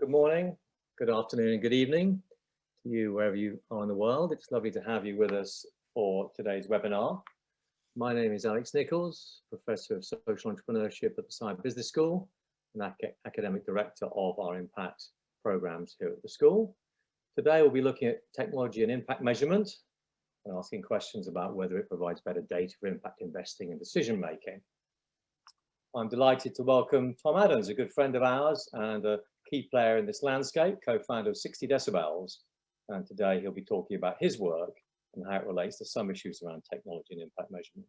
good morning, good afternoon, and good evening to you wherever you are in the world. It's lovely to have you with us for today's webinar. My name is Alex Nichols, Professor of Social Entrepreneurship at the Saïd Business School and Academic Director of our impact programs here at the school. Today we'll be looking at technology and impact measurement and asking questions about whether it provides better data for impact investing and decision making. I'm delighted to welcome Tom Adams, a good friend of ours and a key player in this landscape, co-founder of 60 Decibels. And today he'll be talking about his work and how it relates to some issues around technology and impact measurement.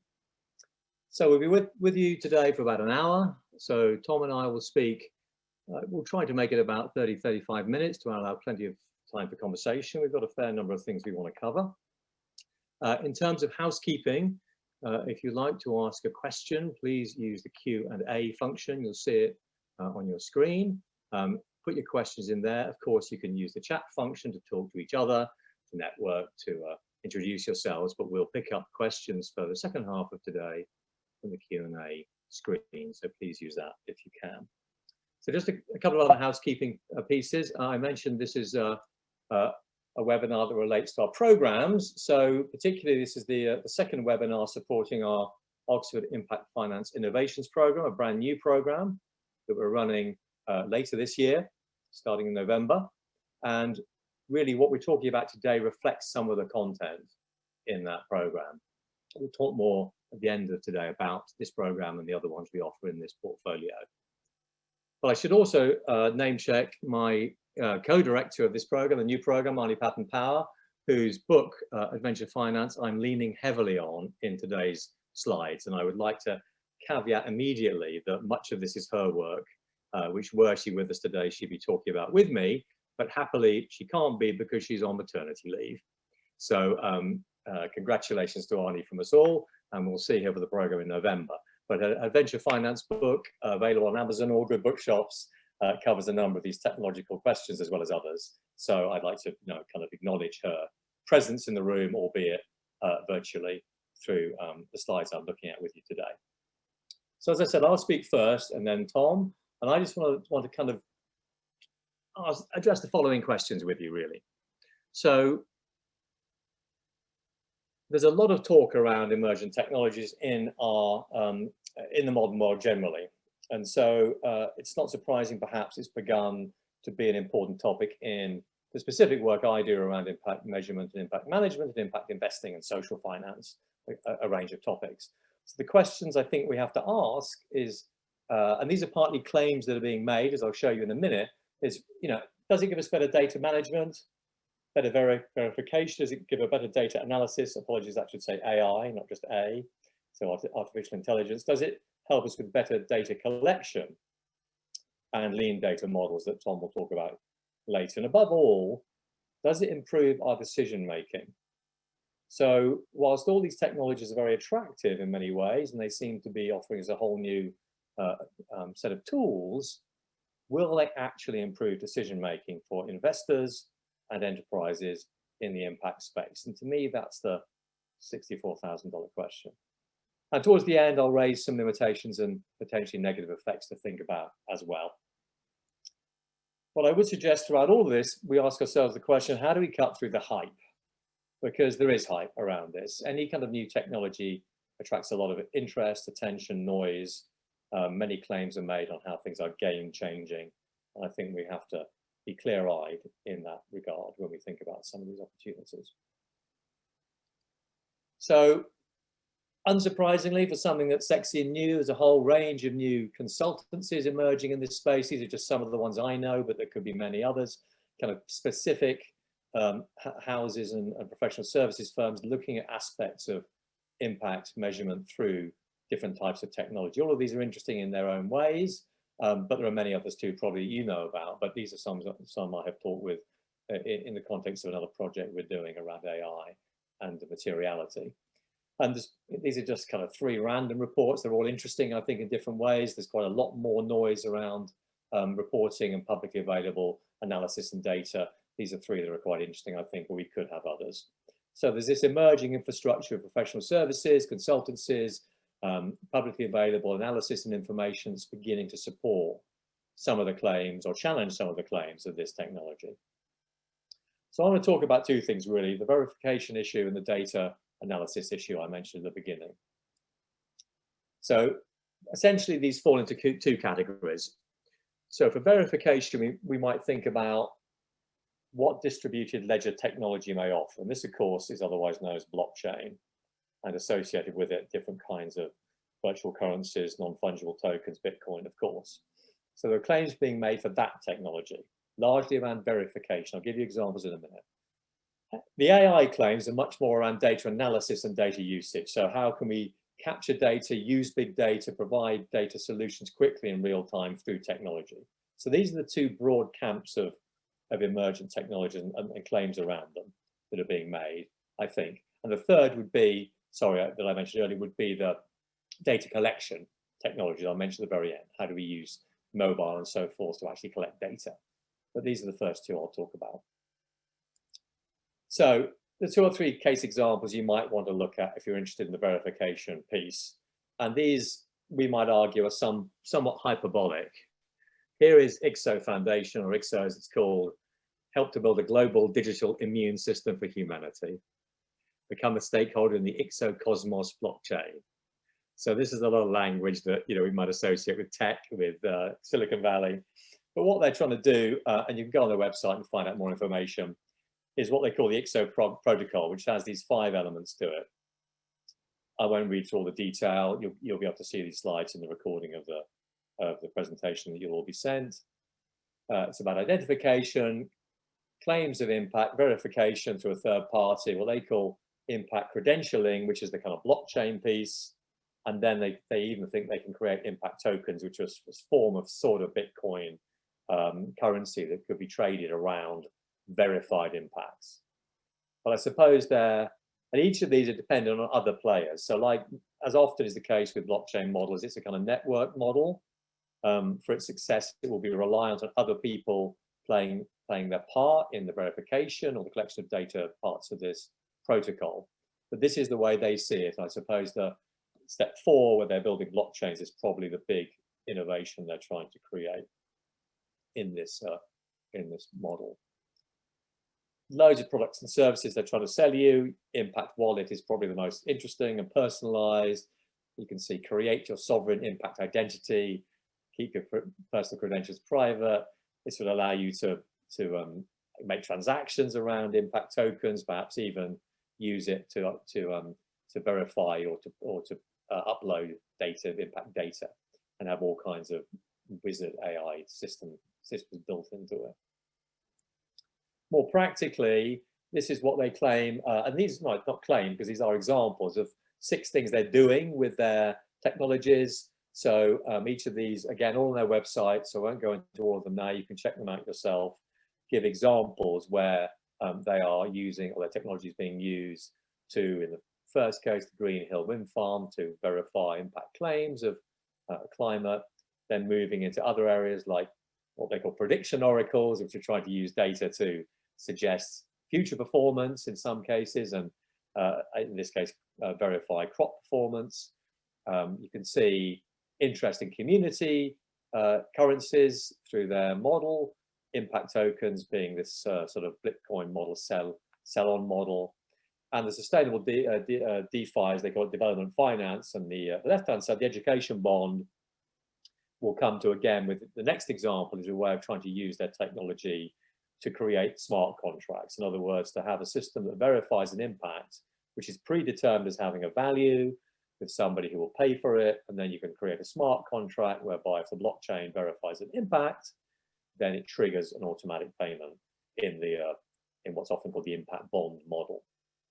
So we'll be with you today for about an hour. So Tom and I will speak. We'll try to make it about 30-35 minutes to allow plenty of time for conversation. We've got a fair number of things we want to cover. In terms of housekeeping, if you'd like to ask a question, please use the Q&A function. You'll see it on your screen. Put your questions in there. Of course, you can use the chat function to talk to each other, to network, to introduce yourselves, but we'll pick up questions for the second half of today from the Q&A screen. So please use that if you can. So just a couple of other housekeeping pieces. I mentioned this is a webinar that relates to our programs. So particularly this is the second webinar supporting our Oxford Impact Finance Innovations Program, a brand new program that we're running later this year, starting in November. And really what we're talking about today reflects some of the content in that program. We'll talk more at the end of today about this program and the other ones we offer in this portfolio. But I should also name check my co-director of this program, the new program, Marnie Patton-Power, whose book, Adventure Finance, I'm leaning heavily on in today's slides. And I would like to caveat immediately that much of this is her work, which were she with us today, she'd be talking about with me, but happily she can't be because she's on maternity leave. So congratulations to Arnie from us all, and we'll see her for the program in November. But her Adventure Finance book, available on Amazon or good bookshops, covers a number of these technological questions as well as others. So I'd like to kind of acknowledge her presence in the room, albeit virtually, through the slides I'm looking at with you today. So as I said, I'll speak first and then Tom, and I just want to kind of address the following questions with you, really. So there's a lot of talk around emergent technologies in the modern world generally. And so it's not surprising, perhaps, it's begun to be an important topic in the specific work I do around impact measurement and impact management and impact investing and social finance, a range of topics. So the questions I think we have to ask is, and these are partly claims that are being made, as I'll show you in a minute, is, does it give us better data management, better verification? Does it give a better data analysis? Apologies, that should say AI, not just A. So artificial intelligence. Does it help us with better data collection and lean data models that Tom will talk about later? And above all, does it improve our decision making? So whilst all these technologies are very attractive in many ways, and they seem to be offering us a whole new set of tools, will they actually improve decision making for investors and enterprises in the impact space? And to me, that's the $64,000 question. And towards the end, I'll raise some limitations and potentially negative effects to think about as well. What I would suggest throughout all of this, we ask ourselves the question, how do we cut through the hype? Because there is hype around this. Any kind of new technology attracts a lot of interest, attention, noise. Many claims are made on how things are game changing. And I think we have to be clear-eyed in that regard when we think about some of these opportunities. So, unsurprisingly, for something that's sexy and new, there's a whole range of new consultancies emerging in this space. These are just some of the ones I know, but there could be many others, kind of specific houses and professional services firms looking at aspects of impact measurement through different types of technology. All of these are interesting in their own ways, but there are many others too, probably you know about, but these are some I have talked with in the context of another project we're doing around AI and the materiality. And these are just kind of three random reports. They're all interesting, I think, in different ways. There's quite a lot more noise around reporting and publicly available analysis and data. These are three that are quite interesting, I think, but we could have others. So there's this emerging infrastructure of professional services, consultancies, publicly available analysis and information that's beginning to support some of the claims or challenge some of the claims of this technology. So I want to talk about two things really, the verification issue and the data analysis issue I mentioned at the beginning. So essentially these fall into two categories. So for verification, we might think about what distributed ledger technology may offer. And this, of course, is otherwise known as blockchain, and associated with it different kinds of virtual currencies, non-fungible tokens, Bitcoin, of course. So there are claims being made for that technology, largely around verification. I'll give you examples in a minute. The AI claims are much more around data analysis and data usage. So how can we capture data, use big data, provide data solutions quickly in real time through technology? So these are the two broad camps of emergent technologies and claims around them that are being made, I think. And the third would be, sorry, that I mentioned earlier, would be the data collection technology I mentioned at the very end. How do we use mobile and so forth to actually collect data? But these are the first two I'll talk about. So the two or three case examples you might want to look at if you're interested in the verification piece. And these, we might argue, are somewhat hyperbolic. Here is ICSO Foundation, or ICSO as it's called, help to build a global digital immune system for humanity. Become a stakeholder in the ICSO Cosmos blockchain. So this is a lot of language that we might associate with tech, with Silicon Valley. But what they're trying to do, and you can go on their website and find out more information, is what they call the ICSO protocol, which has these 5 elements to it. I won't read through all the detail. You'll be able to see these slides in the recording of the presentation that you'll all be sent. It's about identification, claims of impact, verification through a third party, what they call impact credentialing, which is the kind of blockchain piece. And then they even think they can create impact tokens, which is a form of sort of Bitcoin currency that could be traded around verified impacts. But I suppose and each of these are dependent on other players. So like, as often is the case with blockchain models, it's a kind of network model. For its success, it will be reliant on other people playing their part in the verification or the collection of data parts of this protocol. But this is the way they see it. I suppose the step 4, where they're building blockchains, is probably the big innovation they're trying to create in this model. Loads of products and services they're trying to sell you. Impact Wallet is probably the most interesting and personalized. You can see create your sovereign impact identity, keep your personal credentials private. This will allow you to make transactions around impact tokens, perhaps even use it to verify or to upload data, impact data, and have all kinds of wizard AI systems built into it. More practically, this is what they claim, and these might not claim because these are examples of 6 things they're doing with their technologies. So each of these, again, all on their website, so I won't go into all of them now. You can check them out yourself. Give examples where they are using, or their technology is being used to, in the first case, the Green Hill Wind Farm, to verify impact claims of climate, then moving into other areas like what they call prediction oracles, which are trying to use data to suggest future performance in some cases, and in this case, verify crop performance. You can see interest in community currencies through their model, impact tokens being this sort of Bitcoin model, sell-on model, and the sustainable DeFi, as they call it, development finance, and the left-hand side, the education bond, will come to again with the next example is a way of trying to use their technology to create smart contracts. In other words, to have a system that verifies an impact, which is predetermined as having a value with somebody who will pay for it. And then you can create a smart contract whereby if the blockchain verifies an impact, then it triggers an automatic payment in what's often called the impact bond model.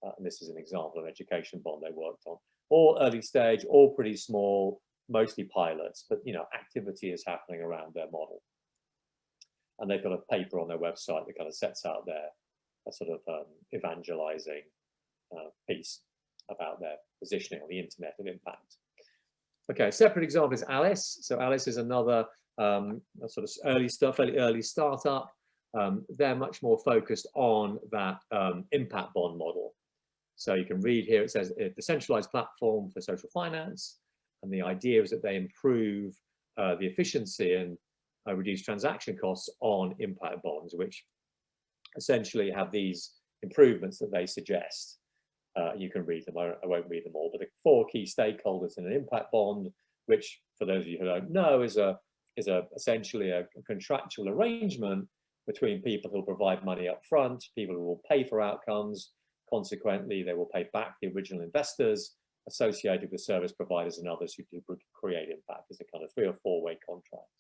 And this is an example of an education bond they worked on. All early stage, all pretty small, mostly pilots, but activity is happening around their model. And they've got a paper on their website that kind of sets out their sort of evangelizing piece about their positioning on the internet of impact. Okay, a separate example is Alice. So Alice is another sort of fairly early startup. They're much more focused on that impact bond model. So you can read here, it says a decentralized platform for social finance. And the idea is that they improve the efficiency and reduce transaction costs on impact bonds, which essentially have these improvements that they suggest. You can read them, I won't read them all, but the 4 key stakeholders in an impact bond, which for those of you who don't know is essentially a contractual arrangement between people who will provide money up front, people who will pay for outcomes. Consequently, they will pay back the original investors associated with service providers and others who do create impact. As a kind of 3 or 4-way contract.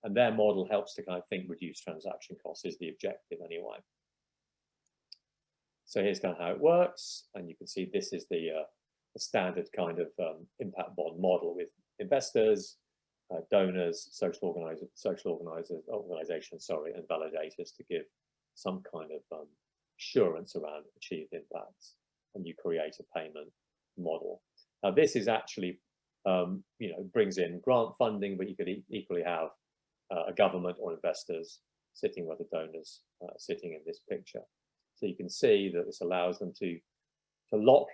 And their model helps to kind of think reduce transaction costs is the objective anyway. So here's kind of how it works. And you can see this is the standard kind of impact bond model with investors, donors, social organizations, and validators to give some kind of assurance around achieved impacts, and you create a payment model. Now this is actually, brings in grant funding, but you could equally have a government or investors sitting where the donors sitting in this picture. So you can see that this allows them to lock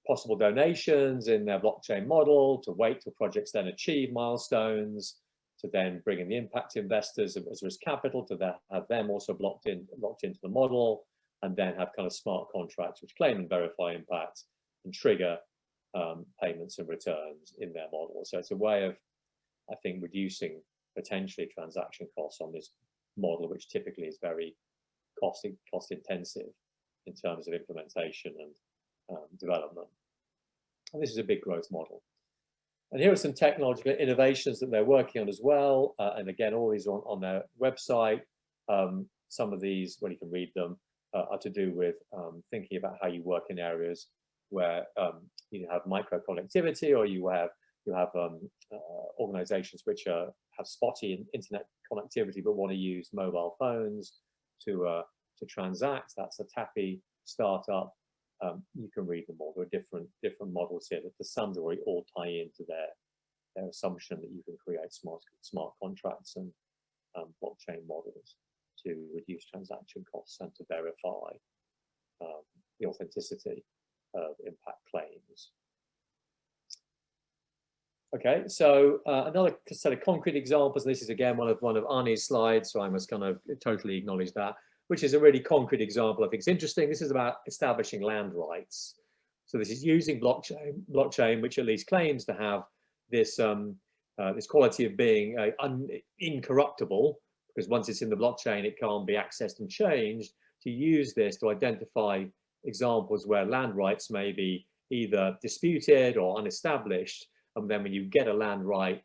possible donations in their blockchain model, to wait till projects then achieve milestones, to then bring in the impact investors as risk capital, to have them also locked into the model, and then have kind of smart contracts which claim and verify impacts and trigger payments and returns in their model. So it's a way of, I think, reducing potentially transaction costs on this model, which typically is very cost intensive in terms of implementation and development. And this is a big growth model. And here are some technological innovations that they're working on as well. And again, all these are on their website. Some of these, when you can read them, are to do with thinking about how you work in areas where you have micro connectivity, or you have organizations which have spotty internet connectivity but want to use mobile phones to transact. That's a TAPI startup. You can read them all. There are different models here that to some degree all tie into their assumption that you can create smart contracts and blockchain models to reduce transaction costs and to verify the authenticity of impact claims. Okay, so another set of concrete examples. This is again one of Arnie's slides, so I must kind of totally acknowledge that, which is a really concrete example. I think it's interesting. This is about establishing land rights. So this is using blockchain, which at least claims to have this this quality of being incorruptible, because once it's in the blockchain, it can't be accessed and changed. To use this to identify examples where land rights may be either disputed or unestablished, and then when you get a land right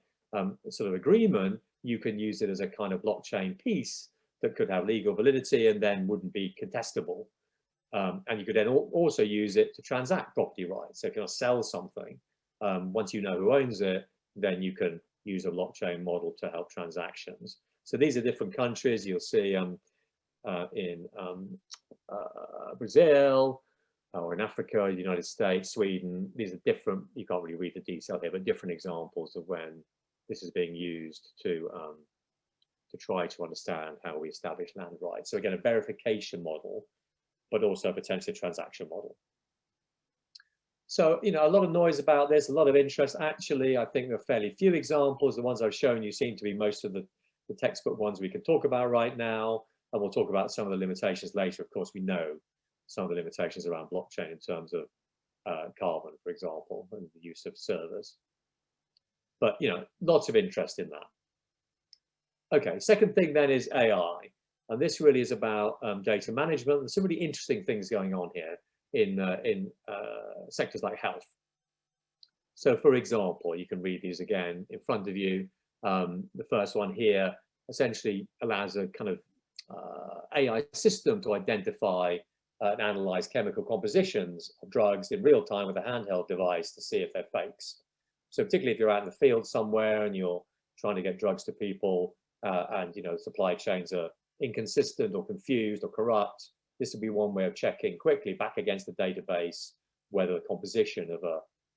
sort of agreement, you can use it as a kind of blockchain piece that could have legal validity and then wouldn't be contestable. And you could then also use it to transact property rights. So if you want to sell something, once you know who owns it, then you can use a blockchain model to help transactions. So these are different countries. You'll see in Brazil, or in Africa, the United States, Sweden. These are different, you can't really read the detail here, but different examples of when this is being used to try to understand how we establish land rights. So again, a verification model, but also potentially a transaction model. So, a lot of noise about this, a lot of interest. Actually, I think there are fairly few examples. The ones I've shown you seem to be most of the textbook ones we can talk about right now. And we'll talk about some of the limitations later. Of course, we know some of the limitations around blockchain in terms of carbon, for example, and the use of servers. But, lots of interest in that. Okay, second thing then is AI. And this really is about data management. There's some really interesting things going on here in sectors like health. So for example, you can read these again in front of you. The first one here essentially allows a kind of AI system to identify and analyze chemical compositions of drugs in real time with a handheld device to see if they're fakes. So particularly if you're out in the field somewhere and you're trying to get drugs to people and supply chains are inconsistent or confused or corrupt, this would be one way of checking quickly back against the database whether the composition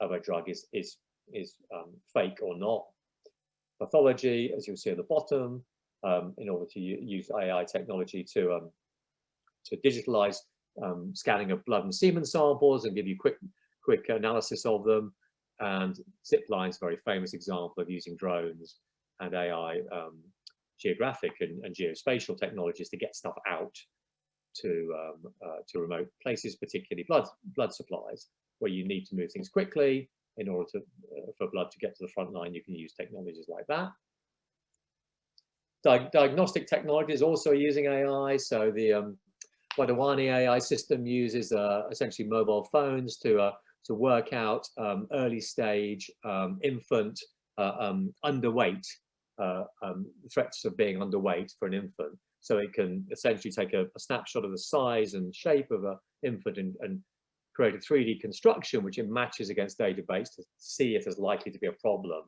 of a drug is fake or not. Pathology, as you'll see at the bottom, in order to use AI technology to digitalize scanning of blood and semen samples and give you quick analysis of them. And Zipline's a very famous example of using drones and AI geographic and geospatial technologies to get stuff out to remote places, particularly blood supplies, where you need to move things quickly in order to for blood to get to the front line. You can use technologies like that. Diagnostic technologies also using AI. So the Wadawani AI system uses essentially mobile phones to work out early stage infant underweight, threats of being underweight for an infant. So it can essentially take a snapshot of the size and shape of an infant and create a 3D construction which it matches against database to see if there's likely to be a problem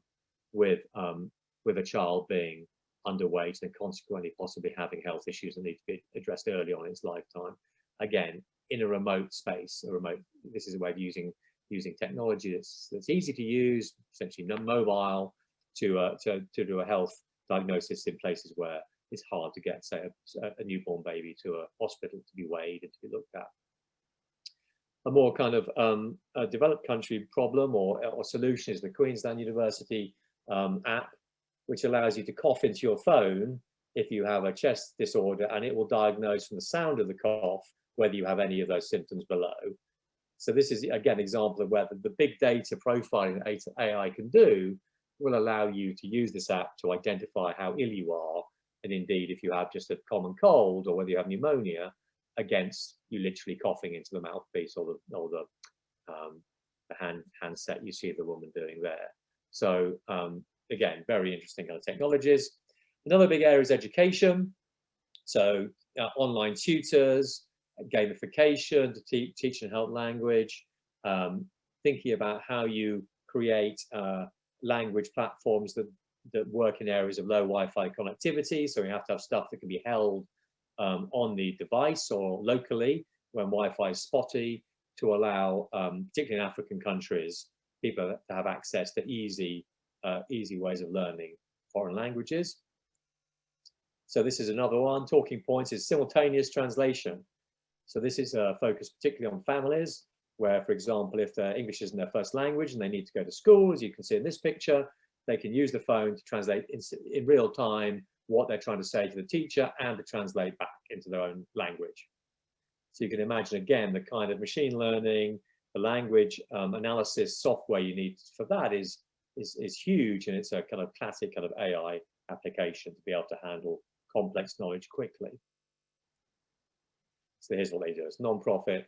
with a child being underweight and consequently possibly having health issues that need to be addressed early on in its lifetime. Again, in a remote space, this is a way of using technology that's easy to use, essentially mobile, to do a health diagnosis in places where it's hard to get, say, a newborn baby to a hospital to be weighed and to be looked at. A more kind of a developed country problem or solution is the Queensland University app, which allows you to cough into your phone if you have a chest disorder, and it will diagnose from the sound of the cough whether you have any of those symptoms below. So this is, again, an example of where the big data profiling that AI can do will allow you to use this app to identify how ill you are, and indeed if you have just a common cold or whether you have pneumonia, against you literally coughing into the mouthpiece or the handset you see the woman doing there. So again, very interesting kind of technologies. Another big area is education. So online tutors, gamification to teach and help language, thinking about how you create language platforms that work in areas of low Wi-Fi connectivity. So you have to have stuff that can be held on the device or locally when Wi-Fi is spotty, to allow, particularly in African countries, people to have access to easy ways of learning foreign languages. So this is another one. Talking points is simultaneous translation. So this is focused particularly on families where, for example, if their English isn't their first language and they need to go to school, as you can see in this picture, they can use the phone to translate in real time what they're trying to say to the teacher and to translate back into their own language. So you can imagine, again, the kind of machine learning, the language analysis software you need for that is huge, and it's a kind of classic kind of AI application to be able to handle complex knowledge quickly. So here's what they do. It's non-profit,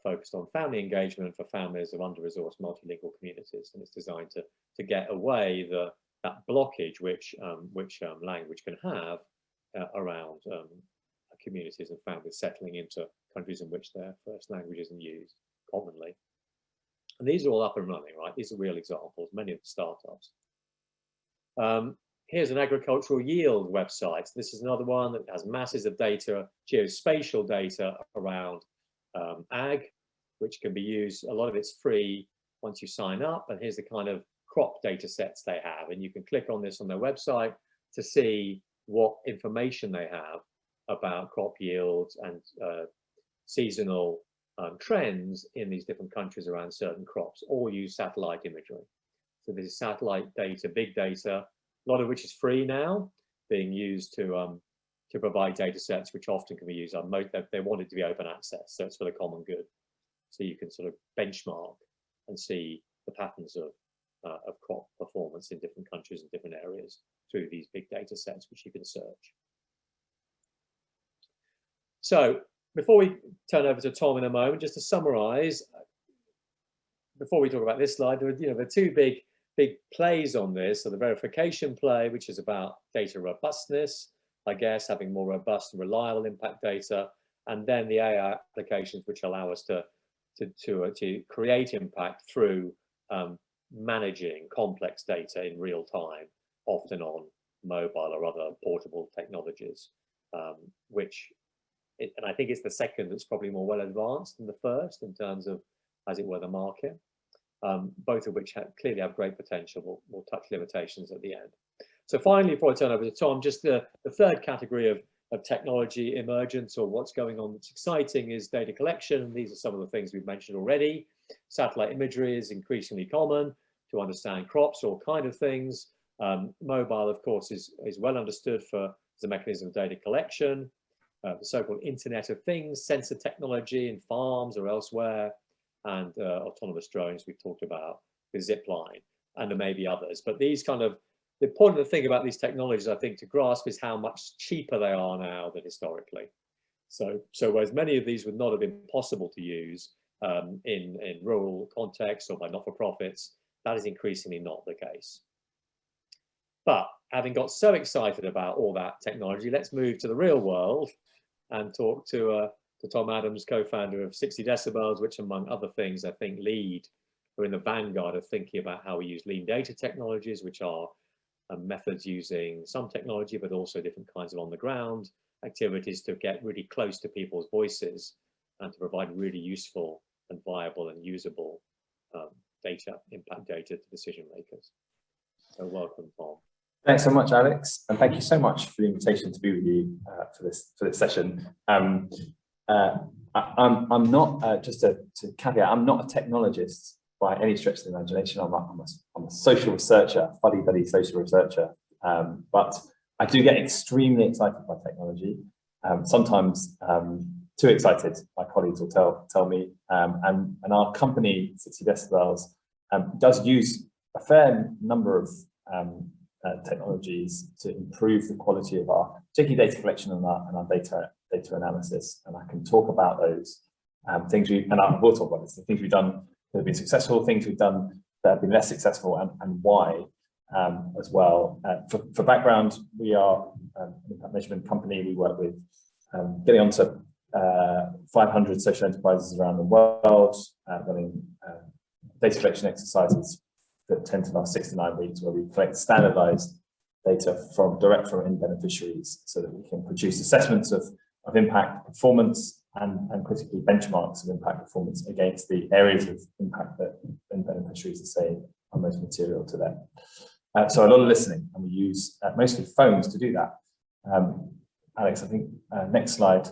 focused on family engagement for families of under-resourced multilingual communities, and it's designed to get away that blockage which language can have around communities and families settling into countries in which their first language isn't used commonly. And these are all up and running, right? These are real examples, many of the startups. Here's an agricultural yield website. This is another one that has masses of data, geospatial data around ag, which can be used. A lot of it's free once you sign up. And here's the kind of crop data sets they have. And you can click on this on their website to see what information they have about crop yields and seasonal trends in these different countries around certain crops, all use satellite imagery. So this is satellite data, big data, a lot of which is free now, being used to provide data sets which often can be used on they want it to be open access, so it's for the common good. So you can sort of benchmark and see the patterns of crop performance in different countries and different areas through these big data sets which you can search. So before we turn over to Tom in a moment, just to summarize, before we talk about this slide, there are two big plays on this. So the verification play, which is about data robustness, I guess, having more robust and reliable impact data, and then the AI applications which allow us to create impact through managing complex data in real time, often on mobile or other portable technologies, and I think it's the second that's probably more well advanced than the first in terms of, as it were, the market, both of which clearly have great potential. We'll touch limitations at the end. So finally, before I turn over to Tom, just the third category of technology emergence, or what's going on that's exciting, is data collection. These are some of the things we've mentioned already. Satellite imagery is increasingly common to understand crops, all kind of things. Mobile, of course, is well understood as a mechanism of data collection, the so-called Internet of Things, sensor technology in farms or elsewhere, and autonomous drones we've talked about with Zipline, and there may be others. But these the important thing about these technologies, I think, to grasp is how much cheaper they are now than historically. So whereas many of these would not have been possible to use in rural contexts or by not-for-profits, that is increasingly not the case. But having got so excited about all that technology, let's move to the real world and talk to Tom Adams, co-founder of 60 Decibels, which among other things, I think are in the vanguard of thinking about how we use lean data technologies, which are methods using some technology, but also different kinds of on the ground activities to get really close to people's voices and to provide really useful and viable and usable impact data to decision makers. So welcome, Tom. Thanks so much, Alex, and thank you so much for the invitation to be with you for this session. I'm not just to caveat, I'm not a technologist by any stretch of the imagination. I'm a social researcher, fuddy-duddy social researcher, but I do get extremely excited by technology. Sometimes too excited, my colleagues will tell me, and our company 60 Decibels does use a fair number of technologies to improve the quality of our particularly data collection and our data analysis, and I can talk about those things and I will talk about this, the things we've done that have been successful, things we've done that have been less successful, and why as well. For background, we are an impact measurement company. We work with getting onto 500 social enterprises around the world, running data collection exercises that tend to last 6 to 9 weeks, where we collect standardized data direct from end beneficiaries so that we can produce assessments of impact performance and critically benchmarks of impact performance against the areas of impact that end beneficiaries are saying are most material to them. So a lot of listening, and we use mostly phones to do that. Alex, I think next slide.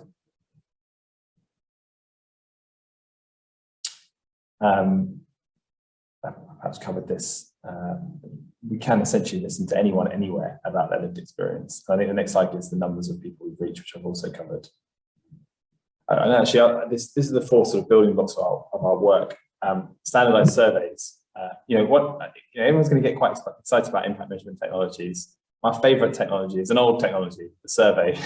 Perhaps covered this. We can essentially listen to anyone, anywhere about their lived experience. I think the next slide gives the numbers of people we've reached, which I've also covered. And actually, this is the 4 sort of building blocks of our work. Standardized surveys. Everyone's going to get quite excited about impact measurement technologies. My favorite technology is an old technology, the survey.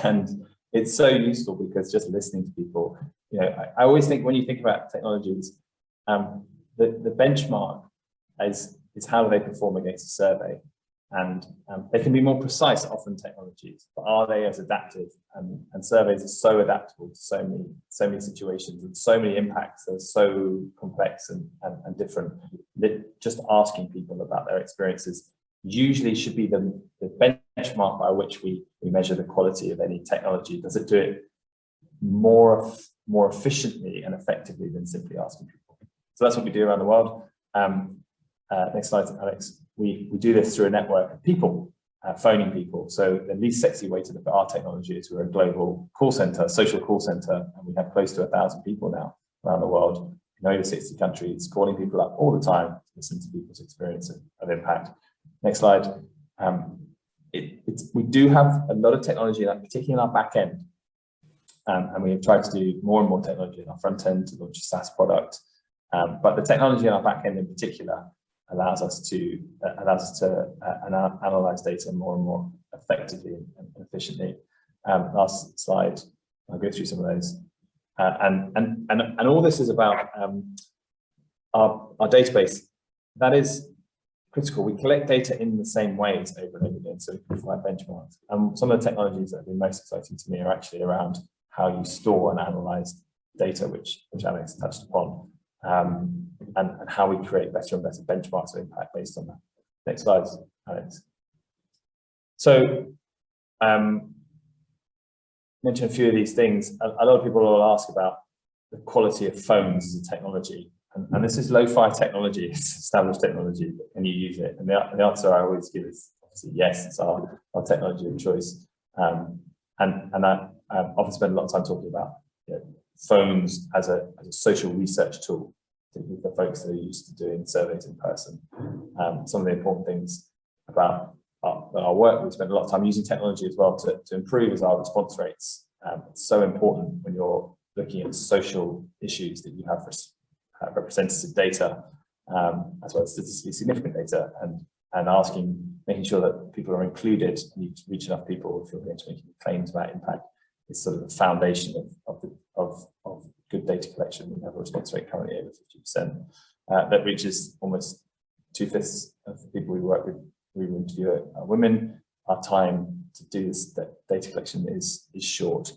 And it's so useful because just listening to people, I always think when you think about technologies, the benchmark is how do they perform against a survey, and they can be more precise often, technologies, but are they as adaptive? And surveys are so adaptable to so many situations and so many impacts that are so complex and different that just asking people about their experiences usually should be the benchmark by which we measure the quality of any technology. Does it do it more efficiently and effectively than simply asking people? So that's what we do around the world. Next slide, Alex. We do this through a network of people, phoning people. So the least sexy way to look at our technology is we're a global call center, social call center, and we have close to 1,000 people now around the world in over 60 countries, calling people up all the time to listen to people's experience of impact. Next slide. We do have a lot of technology, particularly in our back end, and we have tried to do more and more technology in our front end to launch a SaaS product. But the technology in our back end in particular allows us to analyze data more and more effectively and efficiently. Last slide, I'll go through some of those. And all this is about our database. That is critical. We collect data in the same ways over and over again, so we can provide benchmarks. And some of the technologies that have been most exciting to me are actually around how you store and analyze data, which Alex touched upon. And how we create better and better benchmarks of impact based on that. Next slide, Alex. So, mention a few of these things. A lot of people will ask about the quality of phones as a technology, and this is lo-fi technology. It's established technology, but can you use it? And the answer I always give is obviously yes. It's our technology of choice, and I often spend a lot of time talking about phones as a social research tool. particularly for folks that are used to doing surveys in person. Some of the important things about our work, we spend a lot of time using technology as well to improve is our response rates. It's so important when you're looking at social issues that you have representative data, as well as statistically significant data, and making sure that people are included, and you reach enough people if you're going to make claims about impact, is sort of the foundation of good data collection. We have a response rate currently over 50%. That reaches almost 2/5 of the people we work with. We interview women. Our time to do this data collection is short.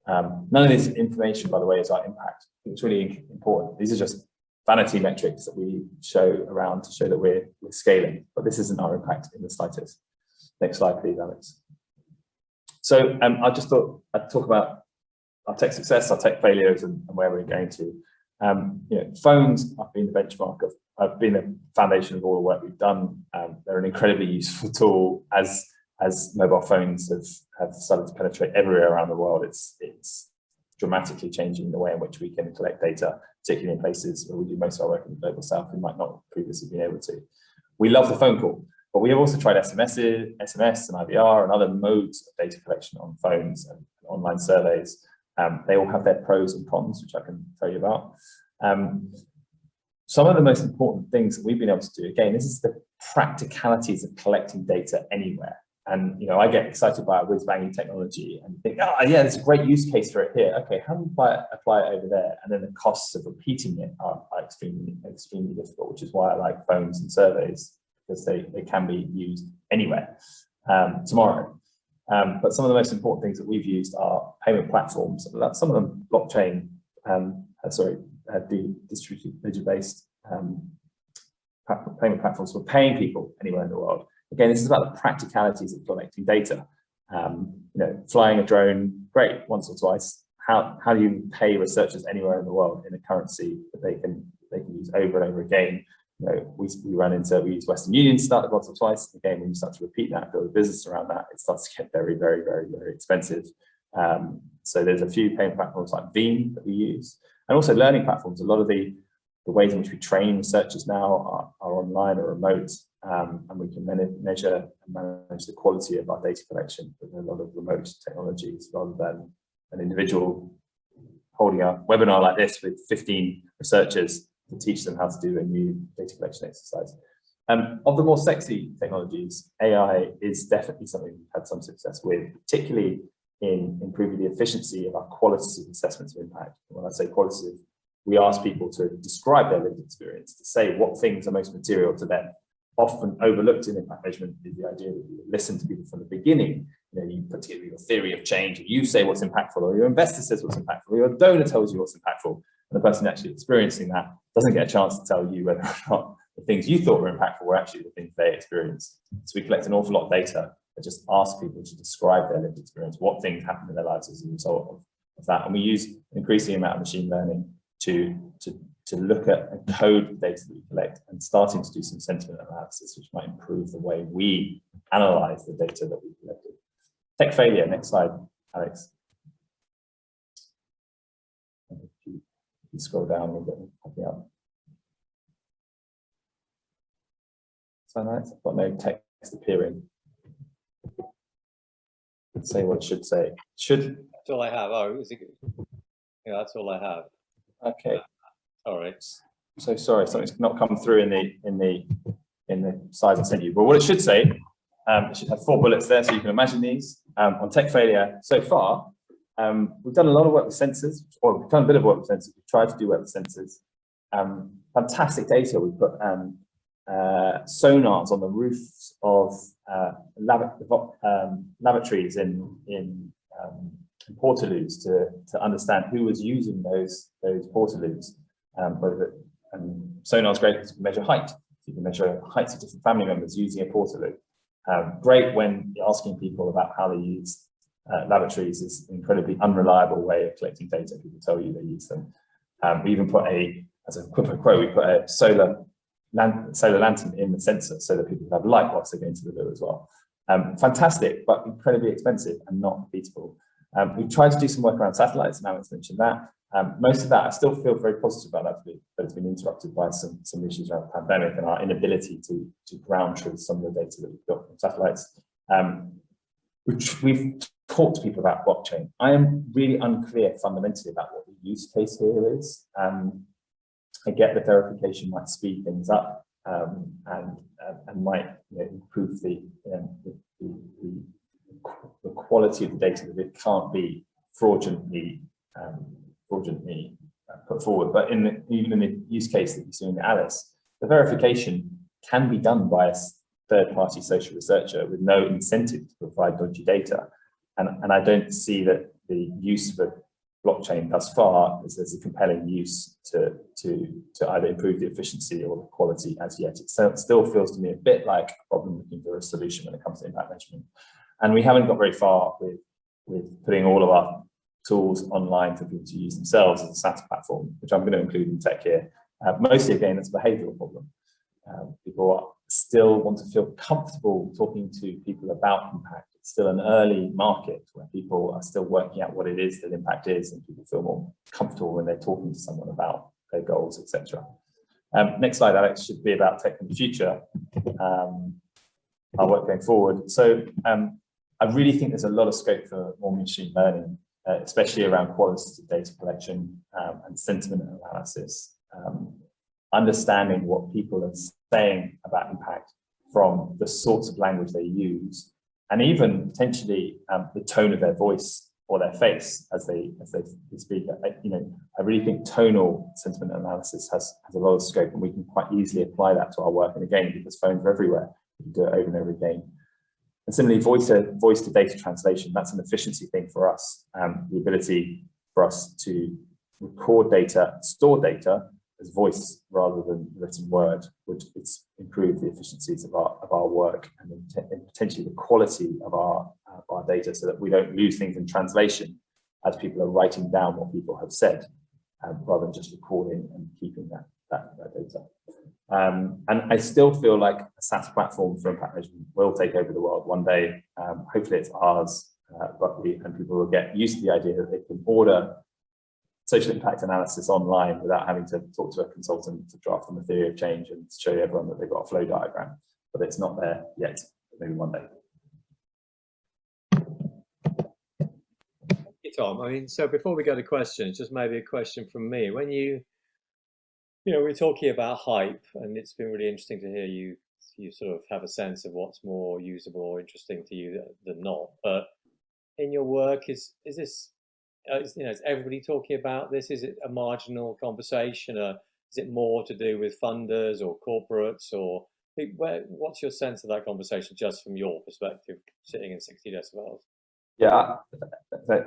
None of this information, by the way, is our impact. It's really important. These are just vanity metrics that we show around to show that we're scaling, but this isn't our impact in the slightest. Next slide, please, Alex. So I just thought I'd talk about our tech success, our tech failures, and where we're going to. Phones have been the benchmark have been the foundation of all the work we've done. They're an incredibly useful tool as mobile phones have started to penetrate everywhere around the world. It's dramatically changing the way in which we can collect data, particularly in places where we do most of our work in the global south we might not previously been able to. We love the phone call, but we have also tried SMS and IVR and other modes of data collection on phones and online surveys. They all have their pros and cons, which I can tell you about. Some of the most important things that we've been able to do, again, this is the practicalities of collecting data anywhere. And I get excited by whiz-banging technology and think, oh yeah, there's a great use case for it here. Okay, how do we apply it over there? And then the costs of repeating it are extremely difficult, which is why I like phones and surveys, because they can be used anywhere tomorrow. But some of the most important things that we've used are payment platforms. Some of them blockchain, distributed ledger-based payment platforms for paying people anywhere in the world. Again, this is about the practicalities of collecting data. Flying a drone, great, once or twice. How do you pay researchers anywhere in the world in a currency that they can use over and over again? We use Western Union to start once or twice. Again, when you start to repeat that, build a business around that, it starts to get very, very, very, very expensive. So there's a few payment platforms like Veeam that we use, and also learning platforms. A lot of the ways in which we train researchers now are online or remote, and we can measure and manage the quality of our data collection with a lot of remote technologies rather than an individual holding a webinar like this with 15 researchers to teach them how to do a new data collection exercise. Of the more sexy technologies, AI is definitely something we've had some success with, particularly in improving the efficiency of our qualitative assessments of impact. When I say qualitative, we ask people to describe their lived experience, to say what things are most material to them. Often overlooked in impact measurement is the idea that you listen to people from the beginning. You put together your theory of change, and you say what's impactful, or your investor says what's impactful, or your donor tells you what's impactful, and the person actually experiencing that doesn't get a chance to tell you whether or not the things you thought were impactful were actually the things they experienced. So we collect an awful lot of data that just ask people to describe their lived experience, what things happened in their lives as a result of that. And we use an increasing amount of machine learning to look at and code the data that we collect, and starting to do some sentiment analysis, which might improve the way we analyze the data that we collected. Tech failure, next slide, Alex. If you scroll down a little bit, help me out. So nice, I've got no text appearing. Say what it should say. That's all I have. Oh, is it good? Yeah, that's all I have. Okay. All right. So sorry, something's not come through in the slides I sent you. But what it should say, it should have 4 bullets there, so you can imagine these. On tech failure, so far, we've done a lot of work with sensors, or we've done a bit of work with sensors. We've tried to do work with sensors. Fantastic data. We've put sonars on the roofs of lavatories in portaloos to understand who was using those portaloos. Sonar is great because you can measure height. You can measure heights of different family members using a portaloo. Great when you're asking people about how they use lavatories is an incredibly unreliable way of collecting data. People tell you they use them. We even put as a quid pro quo, we put a solar lantern in the sensor so that people have light whilst they go into the loo as well. Fantastic, but incredibly expensive and not repeatable. We've tried to do some work around satellites, and Alex mentioned that. Most of that, I still feel very positive about that, but it's been interrupted by some issues around the pandemic and our inability to ground truth some of the data that we've got from satellites. Which we've talked to people about blockchain. I am really unclear fundamentally about what the use case here is. I get that verification might speed things up and might improve the quality of the data, that it can't be fraudulently put forward. But even in the use case that you see in Alice, the verification can be done by a third-party social researcher with no incentive to provide dodgy data. And I don't see that the use of a blockchain thus far is there's a compelling use to either improve the efficiency or the quality as yet. It still feels to me a bit like a problem looking for a solution when it comes to impact measurement. And we haven't got very far with putting all of our tools online for people to use themselves as a SaaS platform, which I'm going to include in tech here. Mostly, again, it's a behavioral problem. People still want to feel comfortable talking to people about impact. It's still an early market where people are still working out what it is that impact is, and people feel more comfortable when they're talking to someone about their goals, etc. Next slide, Alex, should be about tech in the future. Our work going forward. So I really think there's a lot of scope for more machine learning, especially around qualitative data collection and sentiment analysis. Understanding what people are saying about impact from the sorts of language they use, and even potentially the tone of their voice or their face as they speak. I really think tonal sentiment analysis has a lot of scope, and we can quite easily apply that to our work. And again, because phones are everywhere, we can do it over and over again. And similarly, voice to data translation, that's an efficiency thing for us. The ability for us to record data, store data as voice rather than written word would improve the efficiencies of our work and potentially the quality of our data, so that we don't lose things in translation as people are writing down what people have said, rather than just recording and keeping that data. And I still feel like a SaaS platform for impact measurement will take over the world one day. Hopefully it's ours, and people will get used to the idea that they can order social impact analysis online without having to talk to a consultant to draft them a theory of change and show everyone that they've got a flow diagram. But it's not there yet, maybe one day. Hey, Tom, I mean, so before we go to questions, just maybe a question from me. When we're talking about hype, and it's been really interesting to hear you sort of have a sense of what's more usable or interesting to you than not. But in your work, is this, is everybody talking about this? Is it a marginal conversation? Is it more to do with funders or corporates, or what's your sense of that conversation, just from your perspective, sitting in 60 decibels? Yeah,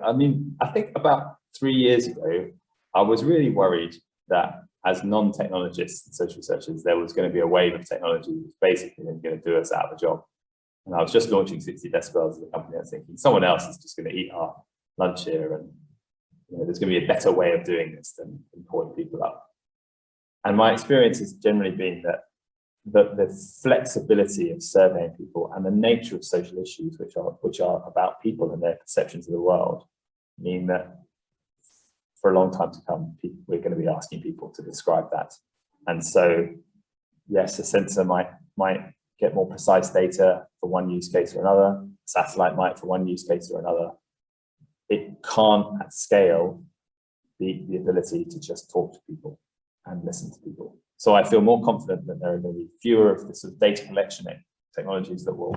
I mean, I think about 3 years ago, I was really worried that as non-technologists and social researchers, there was going to be a wave of technology that was basically going to do us out of a job. And I was just launching 60 decibels as a company. I was thinking someone else is just going to eat our lunch here, and there's going to be a better way of doing this than calling people up. And my experience has generally been that the flexibility of surveying people and the nature of social issues, which are about people and their perceptions of the world, mean that for a long time to come, we're going to be asking people to describe that. And so, yes, a sensor might get more precise data for one use case or another. A satellite might for one use case or another. It can't, at scale, be the ability to just talk to people and listen to people. So I feel more confident that there are going to be fewer of the sort of data collection technologies that will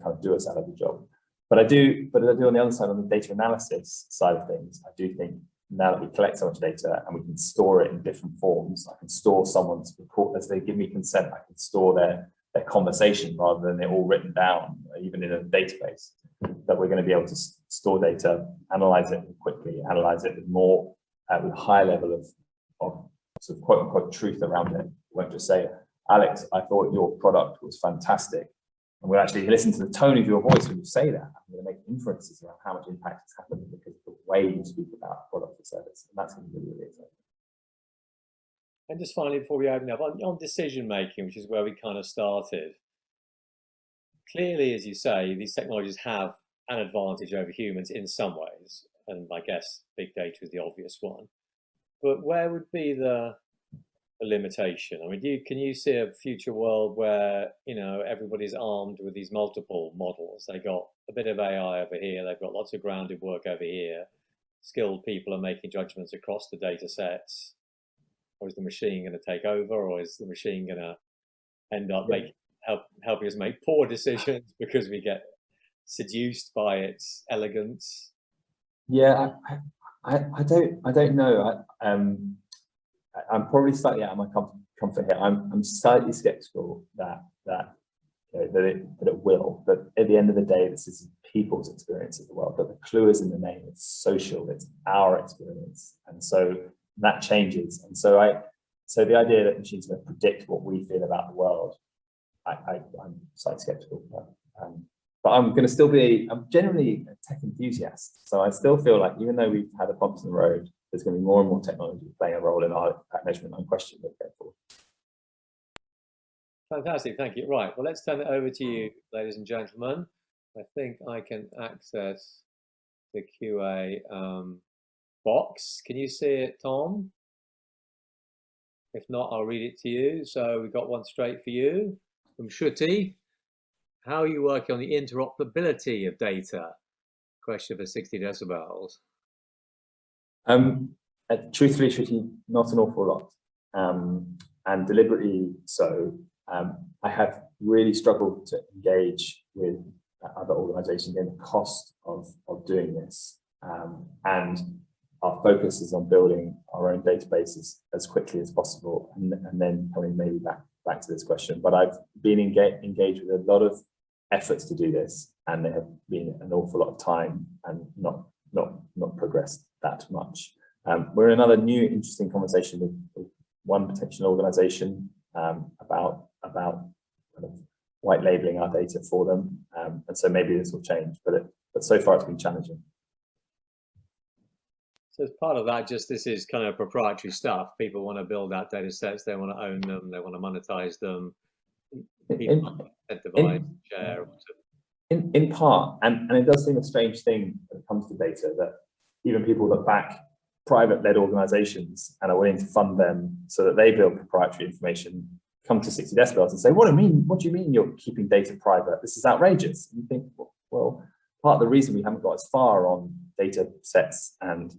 kind of do us out of the job. But I do on the other side, on the data analysis side of things, I do think now that we collect so much data and we can store it in different forms, I can store someone's report as they give me consent. I can store their conversation rather than it all written down, even in a database. That we're going to be able to store data, analyze it quickly, analyze it with more, with a high level of sort of quote unquote truth around it. We won't just say, Alex, I thought your product was fantastic. And we'll actually listen to the tone of your voice when you say that. I'm going to make inferences around how much impact has happened because of the way you speak about product or service. And that's going to be really exciting. And just finally, before we open up, on decision making, which is where we kind of started, clearly, as you say, these technologies have an advantage over humans in some ways, and I guess big data is the obvious one. But where would be the limitation? I mean, can you see a future world where, you know, everybody's armed with these multiple models? They got a bit of AI over here, they've got lots of grounded work over here. Skilled people are making judgments across the data sets. Or is the machine going to take over, or is the machine going to end up helping us make poor decisions because we get seduced by its elegance? Yeah, I don't know. I'm probably slightly out of my comfort here. I'm slightly skeptical that it will. But at the end of the day, this is people's experience of the world. But the clue is in the name. It's social. It's our experience, and so that changes. And so the idea that machines are going to predict what we feel about the world, I'm slightly skeptical. But I'm going to still be. I'm generally a tech enthusiast, so I still feel like even though we've had a bumps in the road, there's going to be more and more technology playing a role in our impact measurement, unquestionably going forward. Fantastic, thank you. Right, well, let's turn it over to you, ladies and gentlemen. I think I can access the QA box. Can you see it, Tom? If not, I'll read it to you. So we've got one straight for you from Shruti. How are you working on the interoperability of data? Question for 60 decibels. Truthfully, Shruti, not an awful lot, and deliberately so. I have really struggled to engage with other organisations in the cost of doing this, and our focus is on building our own databases as quickly as possible, and then coming maybe back to this question. But I've been engaged with a lot of efforts to do this, and there have been an awful lot of time and not progressed that much. We're in another new interesting conversation with one potential organisation about kind of white labeling our data for them, and so maybe this will change, but so far it's been challenging. So as part of that, just this is kind of proprietary stuff. People want to build out data sets, they want to own them, they want to monetize them. In part, and it does seem a strange thing when it comes to data, that even people that back private-led organizations and are willing to fund them so that they build proprietary information come to 60 decibels and say, what do you mean you're keeping data private? This is outrageous. And you think, well, part of the reason we haven't got as far on data sets and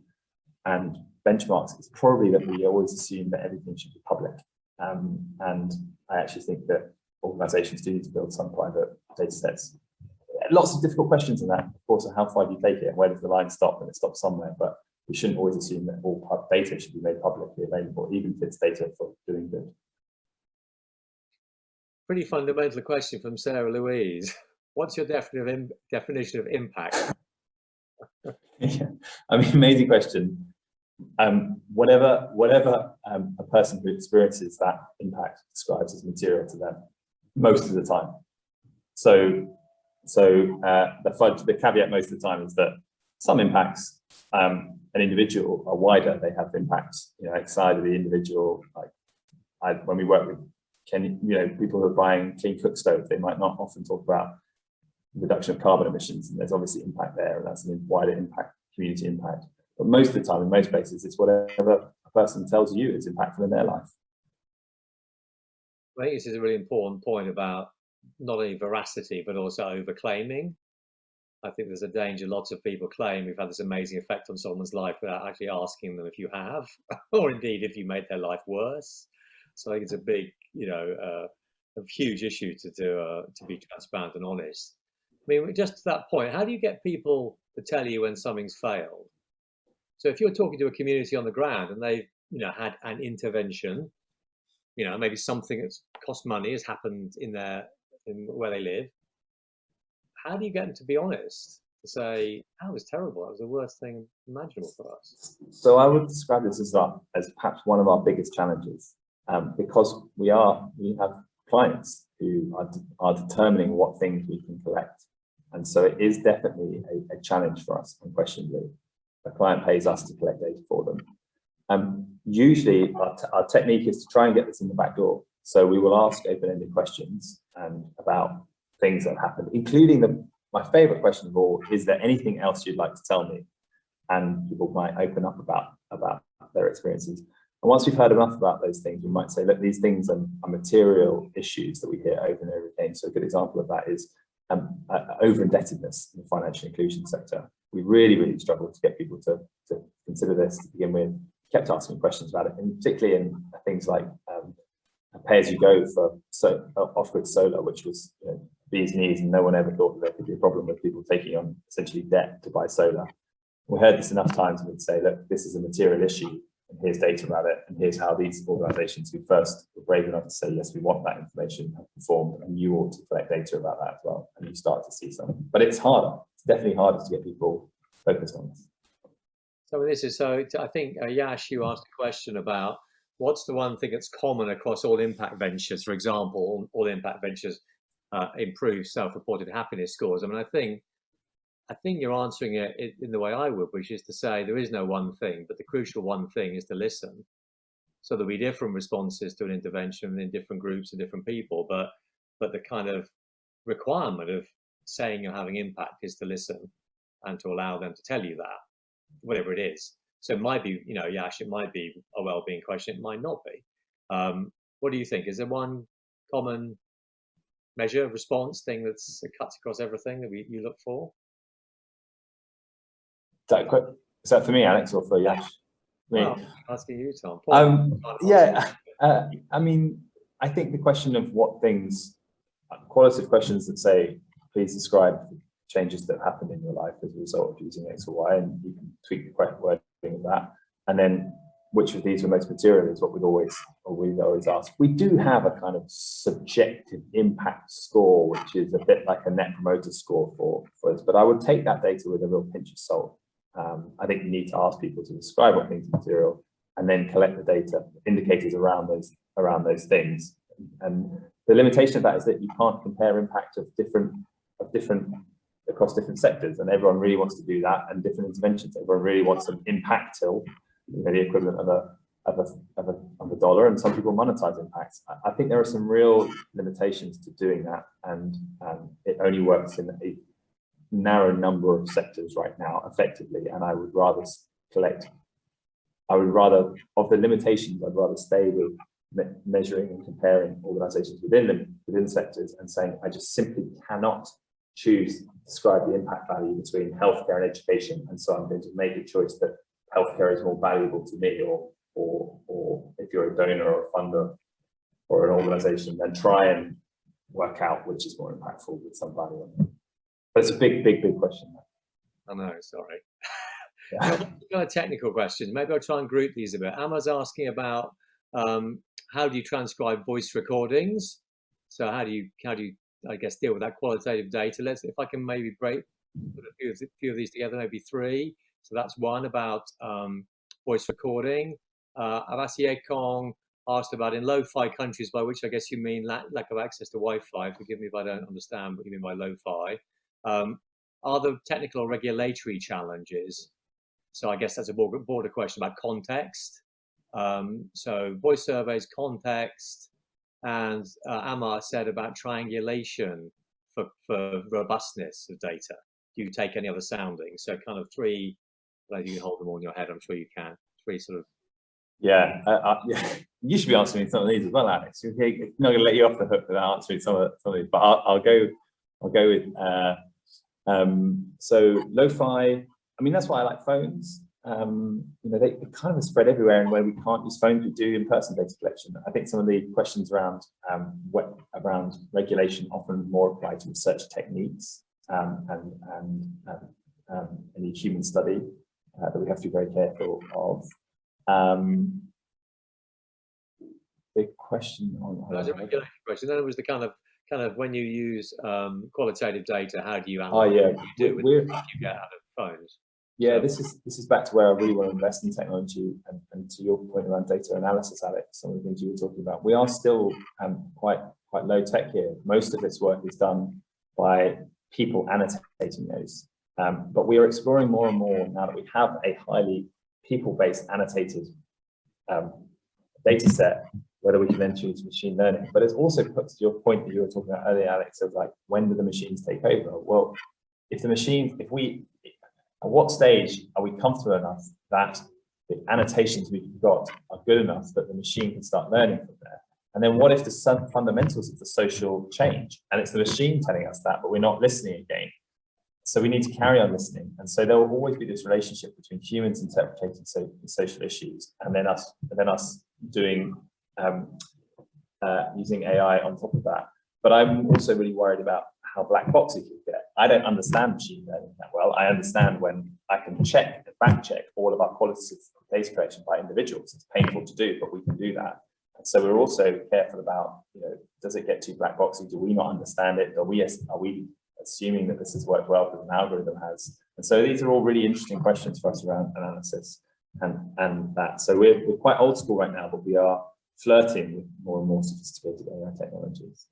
benchmarks is probably that we always assume that everything should be public. And I actually think that organizations do need to build some private data sets. Lots of difficult questions in that, of course, how far do you take it and where does the line stop, and it stops somewhere, but we shouldn't always assume that all data should be made publicly available, even if it's data for doing good. Pretty fundamental question from Sarah Louise. What's your definition of impact? Yeah, I mean, amazing question. Whatever a person who experiences that impact describes as material to them, most of the time. So the caveat most of the time is that some impacts, an individual are wider. They have impacts, outside of the individual. Like when we work with people who are buying clean cook stoves, they might not often talk about reduction of carbon emissions, and there's obviously impact there, and that's a wider impact, community impact. But most of the time, in most places, it's whatever a person tells you is impactful in their life. I think this is a really important point about not only veracity, but also overclaiming. I think there's a danger lots of people claim we've had this amazing effect on someone's life without actually asking them if you have, or indeed if you made their life worse. So I think it's a big, a huge issue to be transparent and honest. I mean, just to that point, how do you get people to tell you when something's failed? So if you're talking to a community on the ground and they've, had an intervention, maybe something that's cost money has happened in where they live, how do you get them to be honest, to say, that was terrible, that was the worst thing imaginable for us? So I would describe this as perhaps one of our biggest challenges, because we have clients who are determining what things we can collect. And so it is definitely a challenge for us, unquestionably. A client pays us to collect data for them. Usually our technique is to try and get this in the back door. So we will ask open-ended questions about things that have happened, including my favorite question of all, is there anything else you'd like to tell me? And people might open up about their experiences. And once we've heard enough about those things, we might say, look, these things are material issues that we hear over and over again. So a good example of that is over-indebtedness in the financial inclusion sector. We really, really struggled to get people to consider this to begin with, kept asking questions about it, and particularly in things like pay-as-you-go for off-grid solar, which was bee's knees, and no one ever thought that there could be a problem with people taking on essentially debt to buy solar. We heard this enough times and we'd say, look, this is a material issue, and here's data about it, and here's how these organisations who first were brave enough to say, yes, we want that information, have performed, and you ought to collect data about that as well, and you start to see something. But it's harder. It's definitely harder to get people focused on this. So this is, I think, Yash, you asked a question about what's the one thing that's common across all impact ventures. For example, all impact ventures improve self-reported happiness scores. I mean, I think you're answering it in the way I would, which is to say there is no one thing, but the crucial one thing is to listen. So there'll be different responses to an intervention in different groups and different people, but the kind of requirement of saying you're having impact is to listen and to allow them to tell you that, whatever it is. So it might be, Yash, it might be a well-being question, it might not be. What do you think? Is there one common measure, response thing that cuts across everything that you look for? Is that for me, Alex, or for Yash? Well, asking you, Tom. I mean, I think the question of what things, qualitative questions that say, please describe changes that happened in your life as a result of using X or Y, and you can tweak the wording of that. And then which of these were most material is what we'd always ask. We do have a kind of subjective impact score, which is a bit like a net promoter score for us, but I would take that data with a real pinch of salt. I think you need to ask people to describe what things are material and then collect the data, indicators around those things. And the limitation of that is that you can't compare impact of different across different sectors, and everyone really wants to do that, and different interventions. Everyone really wants an impact till, the equivalent of a dollar, and some people monetize impacts. I think there are some real limitations to doing that, and it only works in a narrow number of sectors right now effectively, and I would rather of the limitations, I'd rather stay with measuring and comparing organizations within sectors and saying, I just simply cannot choose to describe the impact value between healthcare and education, and so I'm going to make a choice that healthcare is more valuable to me, or if you're a donor or a funder or an organization, then try and work out which is more impactful with some value. But it's a big question. I know, sorry. Yeah. Kind of technical questions. Maybe I'll try and group these a bit. Emma's asking about how do you transcribe voice recordings? So how do you I guess deal with that qualitative data? If I can maybe put a few of these together, maybe three. So that's one about voice recording. Avasi Ekong asked about in low-fi countries, by which I guess you mean lack of access to Wi-Fi. Forgive me if I don't understand what you mean by low-fi. Are there technical or regulatory challenges? So I guess that's a broader question about context. So voice surveys, context, and Amma said about triangulation for robustness of data. Do you take any other soundings? So kind of three, you can hold them all in your head, I'm sure you can. Three sort of. Yeah, you should be answering some of these as well, Alex. I'm not going to let you off the hook without answering some of these, but I'll go with so lo-fi. I mean, that's why I like phones. They kind of spread everywhere, and where we can't use phones, we do in-person data collection. I think some of the questions around regulation often more apply to research techniques and any human study that we have to be very careful of. The question on That was a regulation question. Then it was the kind of when you use qualitative data, how do you analyze? What do you do with what you get out of phones? Yeah, this is back to where I really want to invest in technology, and to your point around data analysis, Alex, some of the things you were talking about. We are still quite low tech here. Most of this work is done by people annotating those, but we are exploring more and more now that we have a highly people-based annotated data set, whether we can then choose machine learning. But it's also put to your point that you were talking about earlier, Alex, of like, when do the machines take over? Well, if the machine, at what stage are we comfortable enough that the annotations we've got are good enough that the machine can start learning from there? And then what if the fundamentals of the social change and it's the machine telling us that, but we're not listening again? So we need to carry on listening. And so there will always be this relationship between humans interpreting social issues and then us doing, using AI on top of that. But I'm also really worried about how black boxy it could get. I don't understand machine learning that well. I understand when I can check and back check all of our qualitative data collection by individuals. It's painful to do, but we can do that. And so we're also careful about, does it get too black boxy? Do we not understand it? Are we assuming that this has worked well because an algorithm has? And so these are all really interesting questions for us around analysis and that. So we're quite old school right now, but we are flirting with more and more sophisticated AI technologies.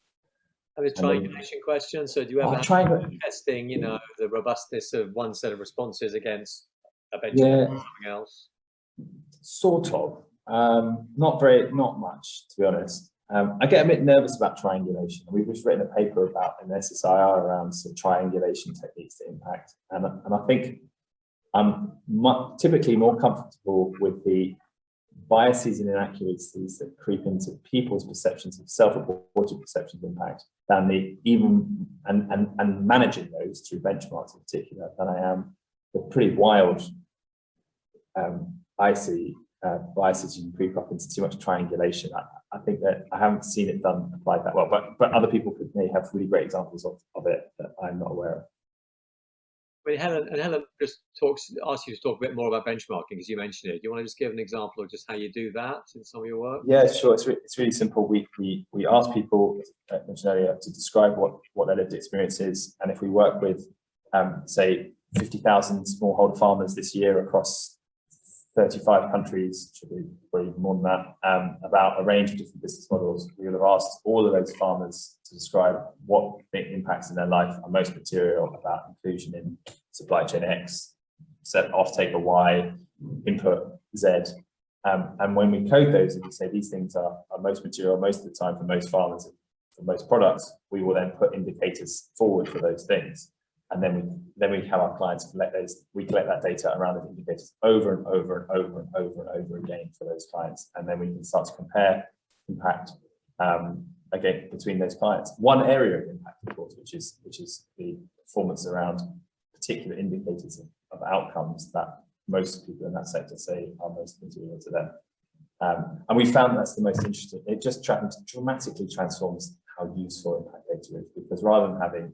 And the triangulation question. So do you ever testing, the robustness of one set of responses against a benchmark or something else? Sort of. Not much, to be honest. I get a bit nervous about triangulation. We've just written a paper about an SSIR around some triangulation techniques to impact. And I think I'm typically more comfortable with the biases and inaccuracies that creep into people's perceptions of self-reported perceptions of impact than and managing those through benchmarks in particular than I am the pretty wild biases you can creep up into too much triangulation. I think that I haven't seen it applied that well, but other people may have really great examples of it that I'm not aware of. I mean, Helen just asked you to talk a bit more about benchmarking because you mentioned it. Do you want to just give an example of just how you do that in some of your work? Yeah, sure. It's really simple. We ask people, as I mentioned earlier, to describe what their lived experience is, and if we work with, say, 50,000 smallholder farmers this year across 35 countries, should be probably more than that, about a range of different business models. We will have asked all of those farmers to describe what impacts in their life are most material about inclusion in supply chain X, set off-taker Y, input Z. And when we code those and we say these things are most material most of the time for most farmers and for most products, we will then put indicators forward for those things. And then we have our clients collect those. We collect that data around the indicators over and over and over and over and over again for those clients, and then we can start to compare impact again between those clients. One area of impact, of course, which is the performance around particular indicators of outcomes that most people in that sector say are most material to them. And we found that's the most interesting. It just dramatically transforms how useful impact data is, because rather than having,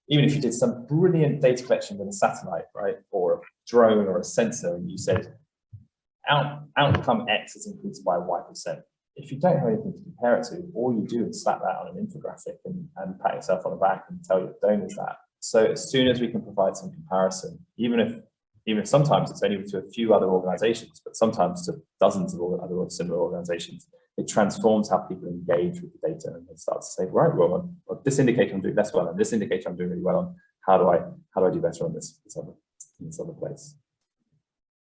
even if you did some brilliant data collection with a satellite, right, or a drone or a sensor, and you said outcome X is increased by Y%. If you don't have anything to compare it to, all you do is slap that on an infographic and pat yourself on the back and tell your donors that. So as soon as we can provide some comparison, even if sometimes it's only to a few other organizations, but sometimes to dozens of other similar organizations, it transforms how people engage with the data, and they start to say, right, well, this indicator I'm doing less well, and this indicator I'm doing really well on. How do I do better on this other place?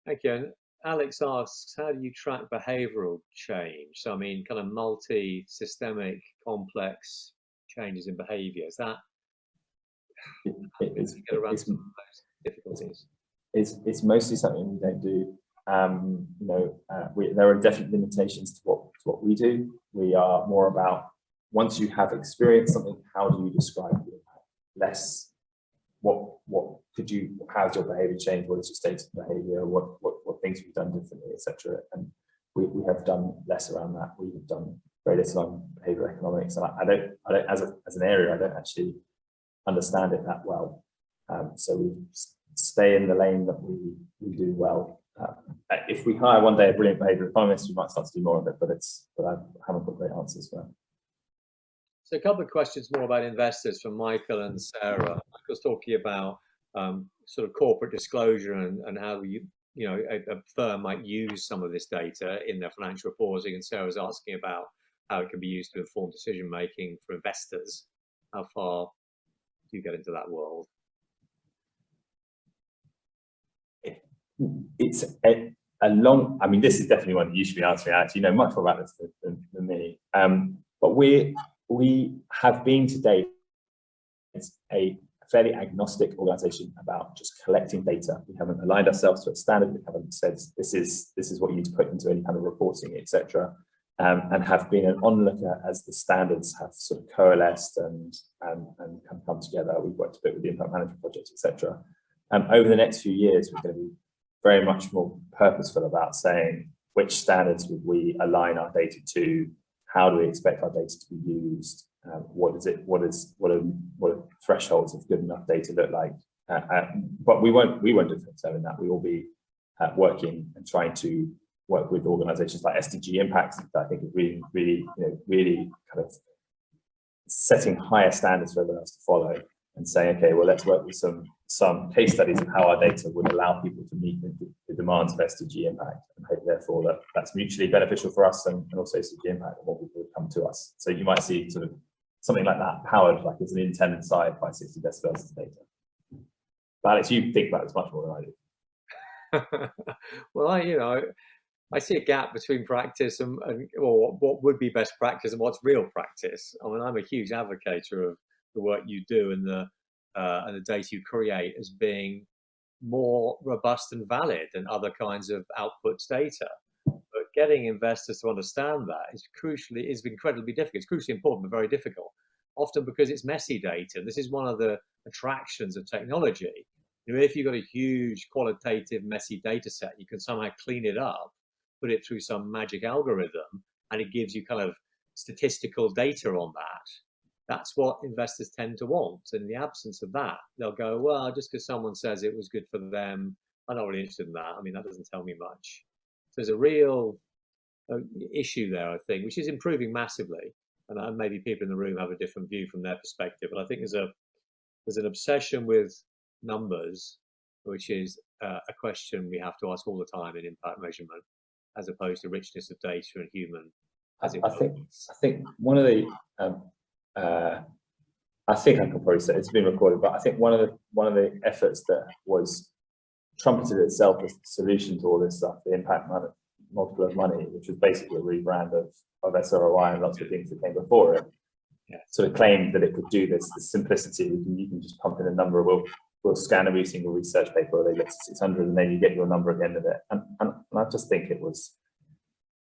Thank you. And Alex asks, how do you track behavioral change? So I mean, kind of multi-systemic, complex changes in behavior. Is that get around some of those difficulties? It's mostly something we don't do. There are definite limitations to what we do. We are more about, once you have experienced something, how do you describe the impact? Less how's your behavior changed? What is your state of behavior? What things have you done differently, etc. And we have done less around that. We have done very little on behavior economics, and I don't as an area, I don't actually understand it that well. So we stay in the lane that we do well. If we hire one day a brilliant behavior economist, we might start to do more of it, but I haven't got great answers for that. So a couple of questions more about investors from Michael and Sarah. Michael's talking about sort of corporate disclosure and how a firm might use some of this data in their financial reporting, and Sarah's asking about how it can be used to inform decision making for investors. How far do you get into that world? It's a long, I mean, this is definitely one that you should be answering, Alex. You know much more about this than me. But we have been to date a fairly agnostic organization about just collecting data. We haven't aligned ourselves to a standard. We haven't said this is what you need to put into any kind of reporting, etc. And have been an onlooker as the standards have sort of coalesced and come together. We've worked a bit with the impact management project, etc. Over the next few years, we're going to be very much more purposeful about saying which standards would we align our data to, how do we expect our data to be used, what are thresholds of good enough data look like, but we won't determine that. We will be working and trying to work with organizations like SDG Impact, that I think is really kind of setting higher standards for everyone else to follow, and saying, okay, well, let's work with some case studies of how our data would allow people to meet the demands of SDG Impact, and hope therefore that's mutually beneficial for us and also SDG Impact, and more people would come to us. So you might see sort of something like that powered like as an intended side by 60 decibels data. But Alex, you think about this much more than I do. Well, I see a gap between practice or what would be best practice and what's real practice. I mean, I'm a huge advocate of the work you do and the data you create as being more robust and valid than other kinds of outputs data. But getting investors to understand that is incredibly difficult. It's crucially important, but very difficult, often because it's messy data. This is one of the attractions of technology. If you've got a huge qualitative messy data set, you can somehow clean it up, put it through some magic algorithm, and it gives you kind of statistical data on that. That's what investors tend to want. And in the absence of that, they'll go, well, just because someone says it was good for them, I'm not really interested in that. I mean, that doesn't tell me much. So there's a real issue there, I think, which is improving massively. And maybe people in the room have a different view from their perspective. But I think there's an obsession with numbers, which is a question we have to ask all the time in impact measurement, as opposed to richness of data and human. I think one of the I think I can probably say it's been recorded, but I think one of the efforts that was trumpeted itself as the solution to all this stuff, the impact multiple of money, which was basically a rebrand of SROI and lots of things that came before it, sort of claimed that it could do this, the simplicity. You can just pump in a number, we'll scan every single research paper, they get to 600, and then you get your number at the end of it. And I just think it was,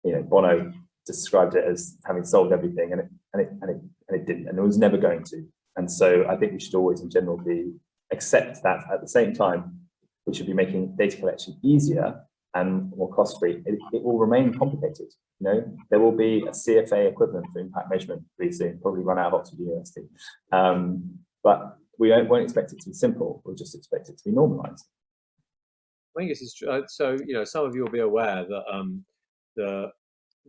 Bono described it as having solved everything, and it didn't, and it was never going to. And so I think we should always, in general, accept that at the same time, we should be making data collection easier and more cost-free. It will remain complicated. There will be a CFA equivalent for impact measurement pretty soon, probably run out of Oxford University. But we won't expect it to be simple. We'll just expect it to be normalized. I think this is true. So, some of you will be aware that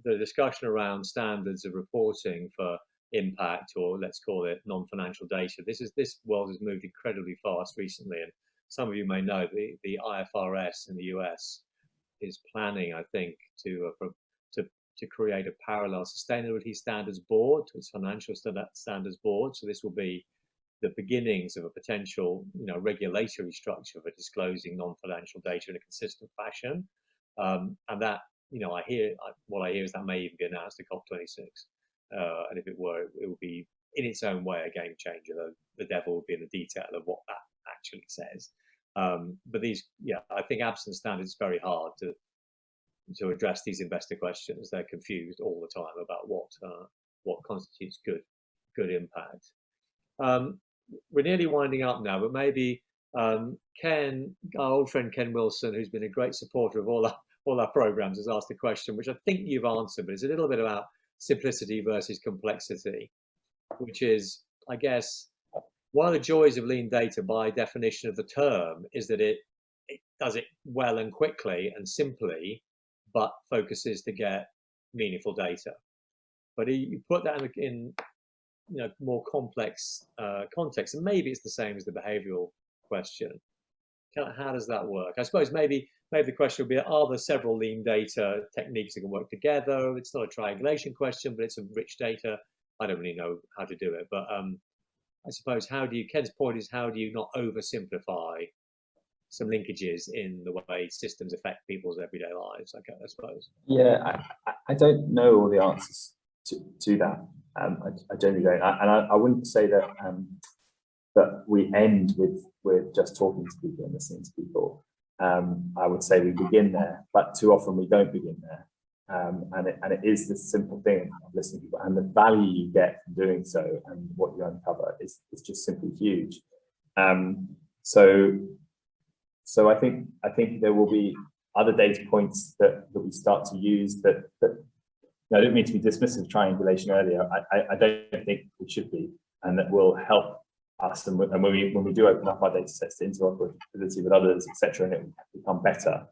the discussion around standards of reporting for impact, or let's call it non-financial data, this world has moved incredibly fast recently, and some of you may know the IFRS in the US is planning, I think, to create a parallel sustainability standards board to its financial standards board. So this will be the beginnings of a potential, regulatory structure for disclosing non-financial data in a consistent fashion, and that. What I hear is that may even be announced at COP26. And if it were, it would be in its own way a game changer. The devil would be in the detail of what that actually says. But I think absent standards, it's very hard to address these investor questions. They're confused all the time about what constitutes good impact. We're nearly winding up now, but maybe Ken, our old friend Ken Wilson, who's been a great supporter of all our programs, has asked a question which I think you've answered, but it's a little bit about simplicity versus complexity, which is, I guess, one of the joys of lean data by definition of the term is that it does it well and quickly and simply, but focuses to get meaningful data. But you put that in more complex context, and maybe it's the same as the behavioral question. How does that work? I suppose maybe the question would be, are there several lean data techniques that can work together? It's not a triangulation question, but it's a rich data. I don't really know how to do it, but I suppose Ken's point is, how do you not oversimplify some linkages in the way systems affect people's everyday lives, I suppose? Yeah, I don't know all the answers to that. I generally don't. And I wouldn't say that that we end with just talking to people and listening to people. I would say we begin there, but too often we don't begin there. And it is this simple thing of listening to people, and the value you get from doing so and what you uncover is just simply huge. So I think there will be other data points that we start to use that I don't mean to be dismissive of triangulation earlier. I don't think we should be, and that will help us. And when we do open up our data sets to interoperability with others, etc., and it will become better.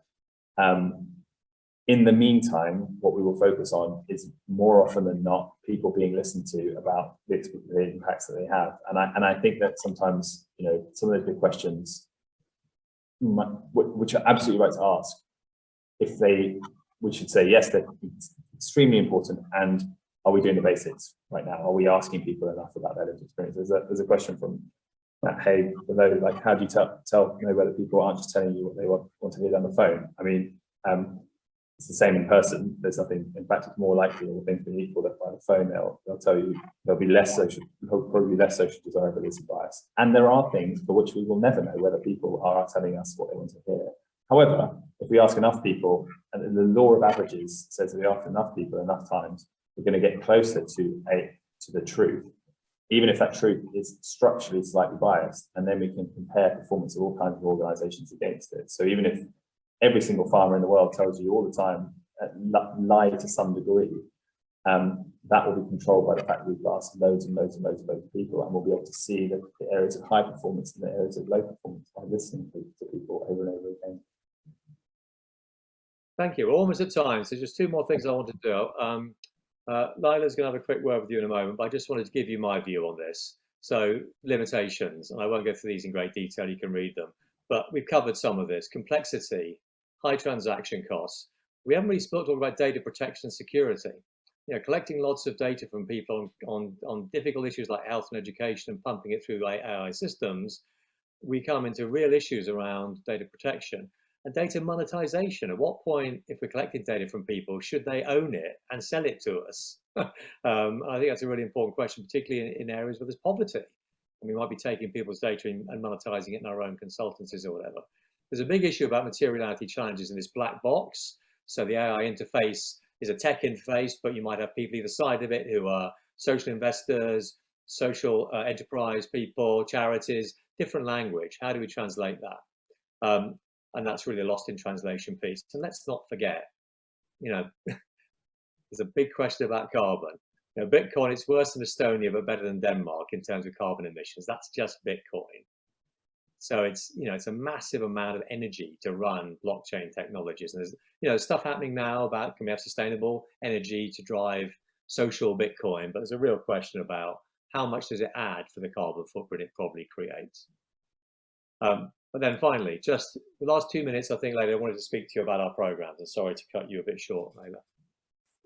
In the meantime, what we will focus on is more often than not people being listened to about the impacts that they have. And I think that sometimes, some of those big questions, which are absolutely right to ask, we should say yes, they're extremely important. And are we doing the basics right now? Are we asking people enough about their lived experience? There's a question from Matt Hay below, like, how do you know whether people aren't just telling you what they want to hear on the phone? I mean, it's the same in person. There's nothing, in fact, it's more likely, all things being equal, that by the phone they'll tell you there'll be probably less social desirability bias. And there are things for which we will never know whether people are telling us what they want to hear. However, if we ask enough people, and the law of averages says that we ask enough people enough times, we're going to get closer to the truth, even if that truth is structurally slightly biased, and then we can compare performance of all kinds of organizations against it. So even if every single farmer in the world tells you all the time, lie to some degree, that will be controlled by the fact that we've asked loads and loads and loads and loads of people, and we'll be able to see the areas of high performance and the areas of low performance by listening to people over and over again. Thank you. We're almost at time, so just two more things I want to do. Lila's going to have a quick word with you in a moment, but I just wanted to give you my view on this. So limitations, and I won't go through these in great detail, you can read them, but we've covered some of this. Complexity, high transaction costs. We haven't really talked about data protection and security. Collecting lots of data from people on difficult issues like health and education and pumping it through AI systems, we come into real issues around data protection. And data monetization, at what point, if we're collecting data from people, should they own it and sell it to us? I think that's a really important question, particularly in areas where there's poverty. And we might be taking people's data and monetizing it in our own consultancies or whatever. There's a big issue about materiality challenges in this black box. So the AI interface is a tech interface, but you might have people either side of it who are social investors, social enterprise people, charities, different language. How do we translate that? And that's really a lost in translation piece. And let's not forget, there's a big question about carbon. Bitcoin, it's worse than Estonia, but better than Denmark in terms of carbon emissions. That's just Bitcoin. So it's a massive amount of energy to run blockchain technologies. And there's stuff happening now about, can we have sustainable energy to drive social Bitcoin? But there's a real question about how much does it add for the carbon footprint it probably creates. But then finally, just the last 2 minutes, I think, Layla, I wanted to speak to you about our programs. And sorry to cut you a bit short, Layla.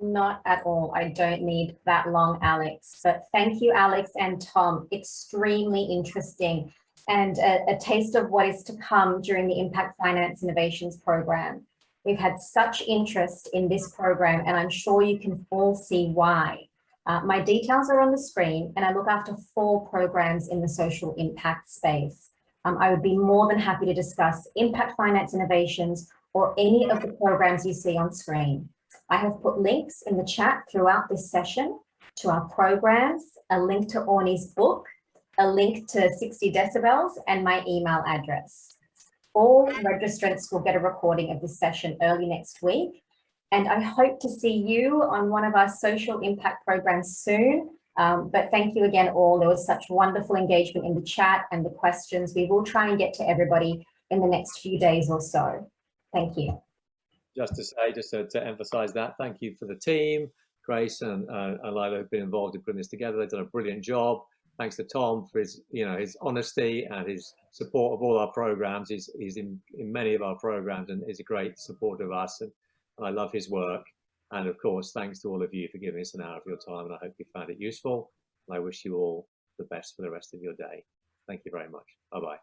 Not at all. I don't need that long, Alex. But thank you, Alex and Tom. Extremely interesting, and a taste of what is to come during the Impact Finance Innovations program. We've had such interest in this program, and I'm sure you can all see why. My details are on the screen, and I look after 4 programs in the social impact space. I would be more than happy to discuss Impact Finance Innovations or any of the programs you see on screen. I have put links in the chat throughout this session to our programs, a link to Orni's book, a link to 60 Decibels, and my email address. All registrants will get a recording of this session early next week. And I hope to see you on one of our social impact programs soon. But thank you again all. There was such wonderful engagement in the chat and the questions. We will try and get to everybody in the next few days or so. Thank you. Just to emphasize that, thank you for the team. Grace and Lila have been involved in putting this together. They've done a brilliant job. Thanks to Tom for his honesty and his support of all our programs. He's in many of our programs and is a great supporter of us. And I love his work. And of course, thanks to all of you for giving us an hour of your time. And I hope you found it useful. And I wish you all the best for the rest of your day. Thank you very much. Bye-bye.